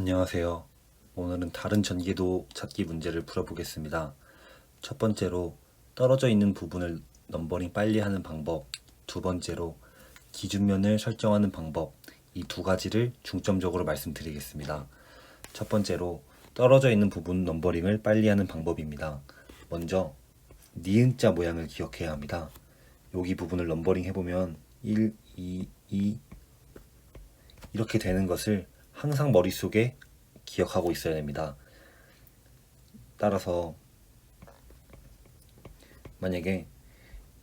안녕하세요. 오늘은 다른 전개도 찾기 문제를 풀어보겠습니다. 첫 번째로 떨어져 있는 부분을 넘버링 빨리 하는 방법, 두 번째로 기준면을 설정하는 방법, 이 두 가지를 중점적으로 말씀드리겠습니다. 첫 번째로 떨어져 있는 부분 넘버링을 빨리 하는 방법입니다. 먼저 니은자 모양을 기억해야 합니다. 여기 부분을 넘버링 해보면 1, 2, 2 이렇게 되는 것을 항상 머릿속에 기억하고 있어야 됩니다. 따라서 만약에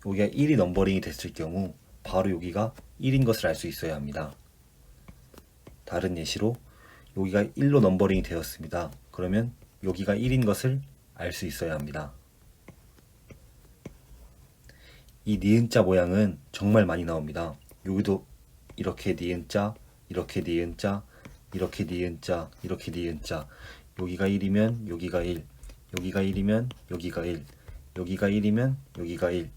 여기가 1이 넘버링이 됐을 경우 바로 여기가 1인 것을 알 수 있어야 합니다. 다른 예시로 여기가 1로 넘버링이 되었습니다. 그러면 여기가 1인 것을 알 수 있어야 합니다. 이 니은자 모양은 정말 많이 나옵니다. 여기도 이렇게 니은자, 이렇게 니은자, 이렇게 니은자, 이렇게 니은자. 여기가 1이면 여기가 1, 여기가 1이면 여기가 1, 여기가 1이면 여기가 1,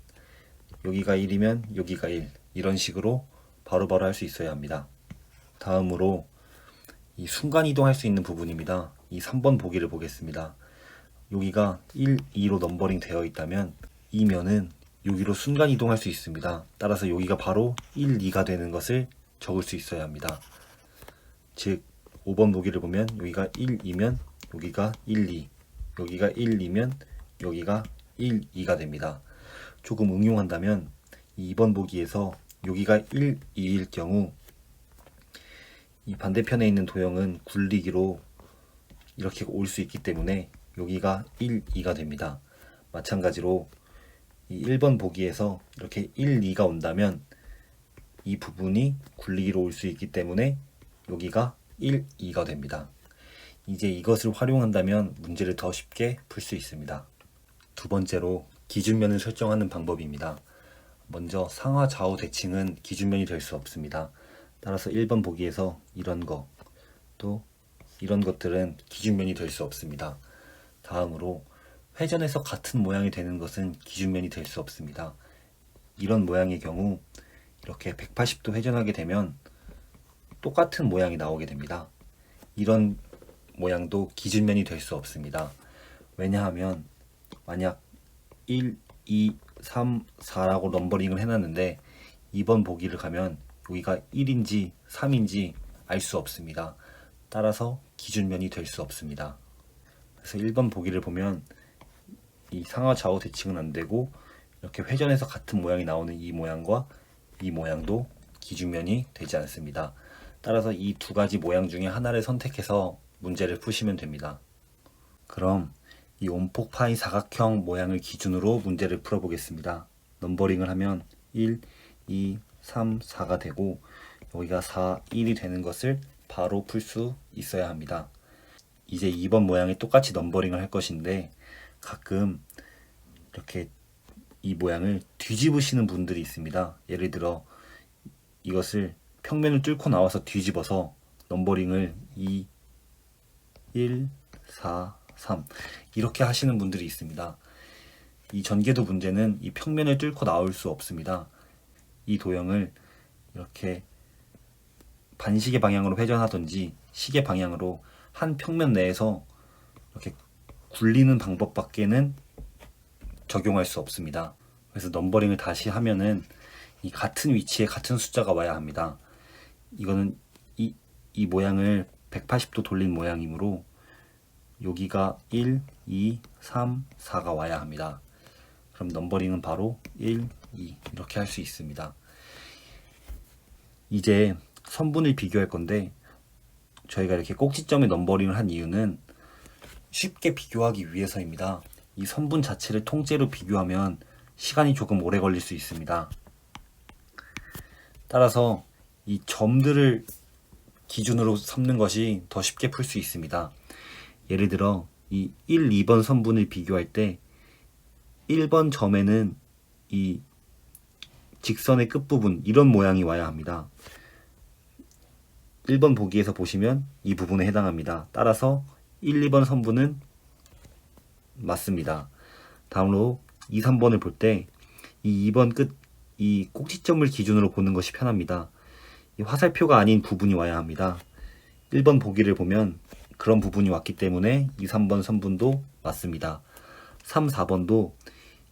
여기가 1이면 여기가 1. 이런 식으로 바로바로 할 수 있어야 합니다. 다음으로 이 순간이동 할 수 있는 부분입니다. 이 3번 보기를 보겠습니다. 여기가 1, 2로 넘버링 되어 있다면 이 면은 여기로 순간이동 할 수 있습니다. 따라서 여기가 바로 1, 2가 되는 것을 적을 수 있어야 합니다. 즉 5번 보기를 보면 여기가 1이면 여기가 1, 2, 여기가 1, 2면 여기가 1, 2가 됩니다. 조금 응용한다면 2번 보기에서 여기가 1, 2일 경우 이 반대편에 있는 도형은 굴리기로 이렇게 올 수 있기 때문에 여기가 1, 2가 됩니다. 마찬가지로 이 1번 보기에서 이렇게 1, 2가 온다면 이 부분이 굴리기로 올 수 있기 때문에 여기가 1, 2가 됩니다. 이제 이것을 활용한다면 문제를 더 쉽게 풀 수 있습니다. 두 번째로 기준면을 설정하는 방법입니다. 먼저 상하 좌우 대칭은 기준면이 될 수 없습니다. 따라서 1번 보기에서 이런 거, 또 이런 것들은 기준면이 될 수 없습니다. 다음으로 회전해서 같은 모양이 되는 것은 기준면이 될 수 없습니다. 이런 모양의 경우 이렇게 180도 회전하게 되면 똑같은 모양이 나오게 됩니다. 이런 모양도 기준면이 될 수 없습니다. 왜냐하면 만약 1, 2, 3, 4라고 넘버링을 해놨는데 2번 보기를 가면 여기가 1인지 3인지 알 수 없습니다. 따라서 기준면이 될 수 없습니다. 그래서 1번 보기를 보면 이 상하 좌우 대칭은 안 되고 이렇게 회전해서 같은 모양이 나오는 이 모양과 이 모양도 기준면이 되지 않습니다. 따라서 이 두 가지 모양 중에 하나를 선택해서 문제를 푸시면 됩니다. 그럼 이 온폭파이 사각형 모양을 기준으로 문제를 풀어보겠습니다. 넘버링을 하면 1, 2, 3, 4가 되고 여기가 4, 1이 되는 것을 바로 풀 수 있어야 합니다. 이제 2번 모양에 똑같이 넘버링을 할 것인데 가끔 이렇게 이 모양을 뒤집으시는 분들이 있습니다. 예를 들어 이것을 평면을 뚫고 나와서 뒤집어서 넘버링을 2, 1, 4, 3 이렇게 하시는 분들이 있습니다. 이 전개도 문제는 이 평면을 뚫고 나올 수 없습니다. 이 도형을 이렇게 반시계 방향으로 회전하든지 시계 방향으로 한 평면 내에서 이렇게 굴리는 방법밖에는 적용할 수 없습니다. 그래서 넘버링을 다시 하면은 이 같은 위치에 같은 숫자가 와야 합니다. 이거는 이 모양을 180도 돌린 모양이므로 여기가 1, 2, 3, 4가 와야 합니다. 그럼 넘버링은 바로 1, 2 이렇게 할 수 있습니다. 이제 선분을 비교할 건데 저희가 이렇게 꼭지점에 넘버링을 한 이유는 쉽게 비교하기 위해서입니다. 이 선분 자체를 통째로 비교하면 시간이 조금 오래 걸릴 수 있습니다. 따라서 이 점들을 기준으로 삼는 것이 더 쉽게 풀 수 있습니다. 예를 들어 이 1, 2번 선분을 비교할 때 1번 점에는 이 직선의 끝부분 이런 모양이 와야 합니다. 1번 보기에서 보시면 이 부분에 해당합니다. 따라서 1, 2번 선분은 맞습니다. 다음으로 2, 3번을 볼 때 이 2번 끝 이 꼭지점을 기준으로 보는 것이 편합니다. 이 화살표가 아닌 부분이 와야 합니다. 1번 보기를 보면 그런 부분이 왔기 때문에 2, 3번 선분도 맞습니다. 3, 4번도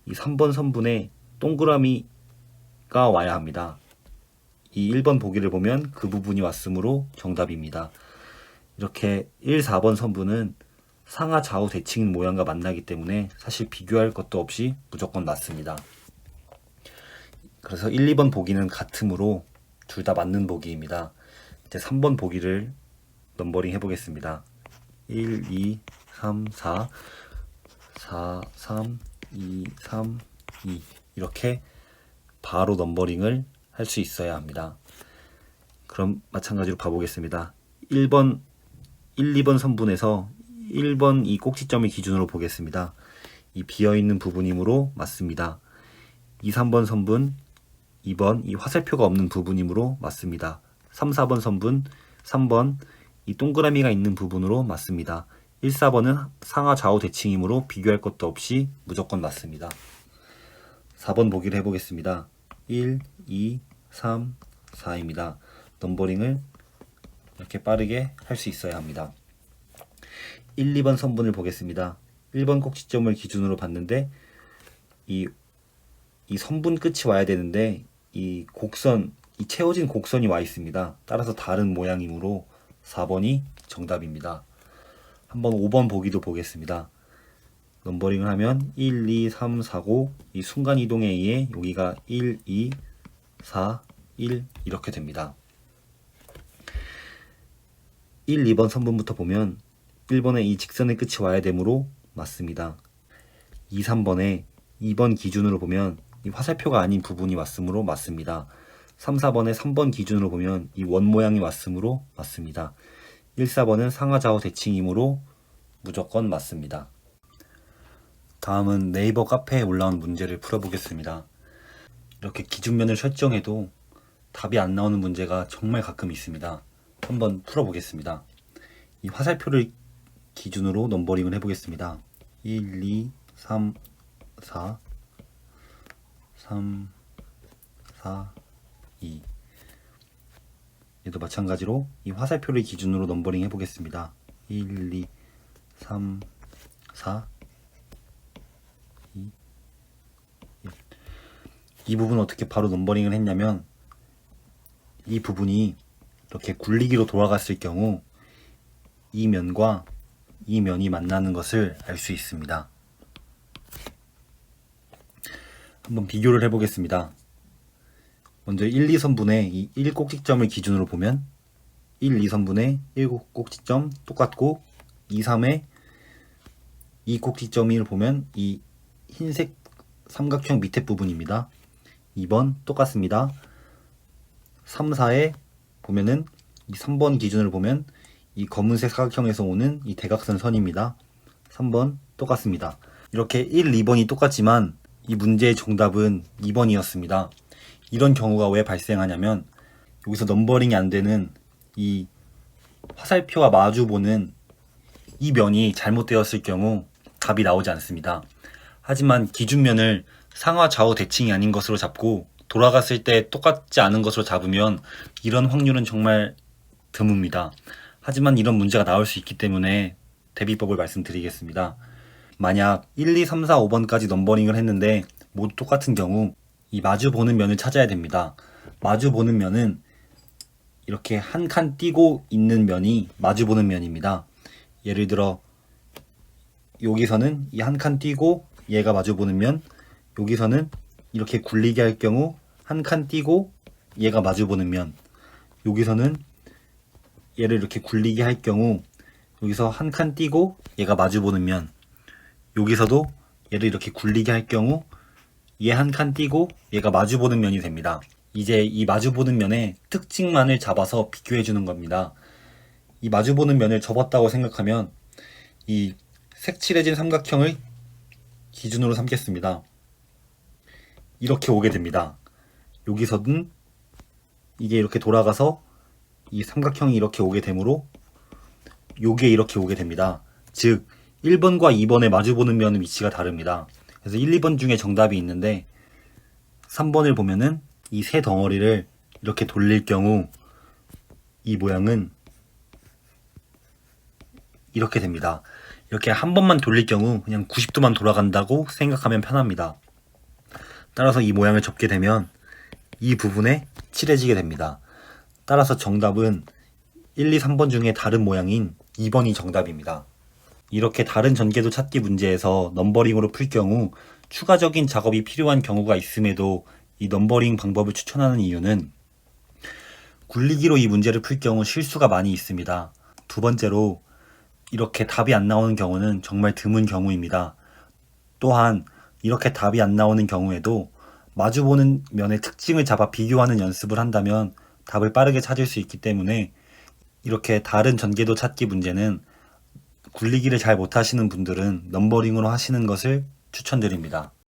이 3번 선분에 동그라미가 와야 합니다. 이 1번 보기를 보면 그 부분이 왔으므로 정답입니다. 이렇게 1, 4번 선분은 상하 좌우 대칭 모양과 만나기 때문에 사실 비교할 것도 없이 무조건 맞습니다. 그래서 1, 2번 보기는 같으므로 둘 다 맞는 보기입니다. 이제 3번 보기를 넘버링 해보겠습니다. 1, 2, 3, 4, 4, 3, 2, 3, 2 이렇게 바로 넘버링을 할 수 있어야 합니다. 그럼 마찬가지로 봐보겠습니다. 1번, 1, 2번 선분에서 1번 이 꼭지점을 기준으로 보겠습니다. 이 비어있는 부분이므로 맞습니다. 2, 3번 선분, 2번 이 화살표가 없는 부분이므로 맞습니다. 3, 4번 선분, 3번 이 동그라미가 있는 부분으로 맞습니다. 1, 4번은 상하 좌우 대칭이므로 비교할 것도 없이 무조건 맞습니다. 4번 보기를 해보겠습니다. 1, 2, 3, 4입니다. 넘버링을 이렇게 빠르게 할 수 있어야 합니다. 1, 2번 선분을 보겠습니다. 1번 꼭지점을 기준으로 봤는데 이 선분 끝이 와야 되는데 이 채워진 곡선이 와 있습니다. 따라서 다른 모양이므로 4번이 정답입니다. 한번 5번 보기도 보겠습니다. 넘버링을 하면 1, 2, 3, 4고 이 순간이동에 의해 여기가 1, 2, 4, 1 이렇게 됩니다. 1, 2번 선분부터 보면 1번에 이 직선의 끝이 와야 되므로 맞습니다. 2, 3번에 2번 기준으로 보면 이 화살표가 아닌 부분이 왔으므로 맞습니다. 3, 4번에 3번 기준으로 보면 이 원 모양이 왔으므로 맞습니다. 1, 4번은 상하 좌우 대칭이므로 무조건 맞습니다. 다음은 네이버 카페에 올라온 문제를 풀어보겠습니다. 이렇게 기준면을 설정해도 답이 안 나오는 문제가 정말 가끔 있습니다. 한번 풀어보겠습니다. 이 화살표를 기준으로 넘버링을 해보겠습니다. 1, 2, 3, 4, 3, 4, 2 얘도 마찬가지로 이 화살표를 기준으로 넘버링 해보겠습니다. 1, 2, 3, 4, 2, 1 이 부분 어떻게 바로 넘버링을 했냐면 이 부분이 이렇게 굴리기로 돌아갔을 경우 이 면과 이 면이 만나는 것을 알 수 있습니다. 한번 비교를 해보겠습니다. 먼저 1, 2선분의 이 1꼭지점을 기준으로 보면 1, 2선분의 1꼭지점 똑같고 2, 3의 2꼭지점을 보면 이 흰색 삼각형 밑에 부분입니다. 2번 똑같습니다. 3, 4에 보면은 이 3번 기준으로 보면 이 검은색 사각형에서 오는 이 대각선 선입니다. 3번 똑같습니다. 이렇게 1, 2번이 똑같지만 이 문제의 정답은 2번이었습니다. 이런 경우가 왜 발생하냐면 여기서 넘버링이 안 되는 이 화살표와 마주보는 이 면이 잘못되었을 경우 답이 나오지 않습니다. 하지만 기준면을 상하 좌우 대칭이 아닌 것으로 잡고 돌아갔을 때 똑같지 않은 것으로 잡으면 이런 확률은 정말 드뭅니다. 하지만 이런 문제가 나올 수 있기 때문에 대비법을 말씀드리겠습니다. 만약 1, 2, 3, 4, 5번까지 넘버링을 했는데 모두 똑같은 경우 이 마주 보는 면을 찾아야 됩니다. 마주 보는 면은 이렇게 한 칸 띄고 있는 면이 마주 보는 면입니다. 예를 들어 여기서는 이 한 칸 띄고 얘가 마주 보는 면, 여기서는 이렇게 굴리게 할 경우 한 칸 띄고 얘가 마주 보는 면, 여기서는 얘를 이렇게 굴리게 할 경우 여기서 한 칸 띄고 얘가 마주 보는 면, 여기서도 얘를 이렇게 굴리게 할 경우 얘 한 칸 띄고 얘가 마주 보는 면이 됩니다. 이제 이 마주 보는 면의 특징만을 잡아서 비교해 주는 겁니다. 이 마주 보는 면을 접었다고 생각하면 이 색칠해진 삼각형을 기준으로 삼겠습니다. 이렇게 오게 됩니다. 여기서는 이게 이렇게 돌아가서 이 삼각형이 이렇게 오게 되므로 요게 이렇게 오게 됩니다. 즉 1번과 2번의 마주보는 면은 위치가 다릅니다. 그래서 1, 2번 중에 정답이 있는데 3번을 보면은 이 세 덩어리를 이렇게 돌릴 경우 이 모양은 이렇게 됩니다. 이렇게 한 번만 돌릴 경우 그냥 90도만 돌아간다고 생각하면 편합니다. 따라서 이 모양을 접게 되면 이 부분에 칠해지게 됩니다. 따라서 정답은 1, 2, 3번 중에 다른 모양인 2번이 정답입니다. 이렇게 다른 전개도 찾기 문제에서 넘버링으로 풀 경우 추가적인 작업이 필요한 경우가 있음에도 이 넘버링 방법을 추천하는 이유는 굴리기로 이 문제를 풀 경우 실수가 많이 있습니다. 두 번째로 이렇게 답이 안 나오는 경우는 정말 드문 경우입니다. 또한 이렇게 답이 안 나오는 경우에도 마주보는 면의 특징을 잡아 비교하는 연습을 한다면 답을 빠르게 찾을 수 있기 때문에 이렇게 다른 전개도 찾기 문제는 굴리기를 잘 못하시는 분들은 넘버링으로 하시는 것을 추천드립니다.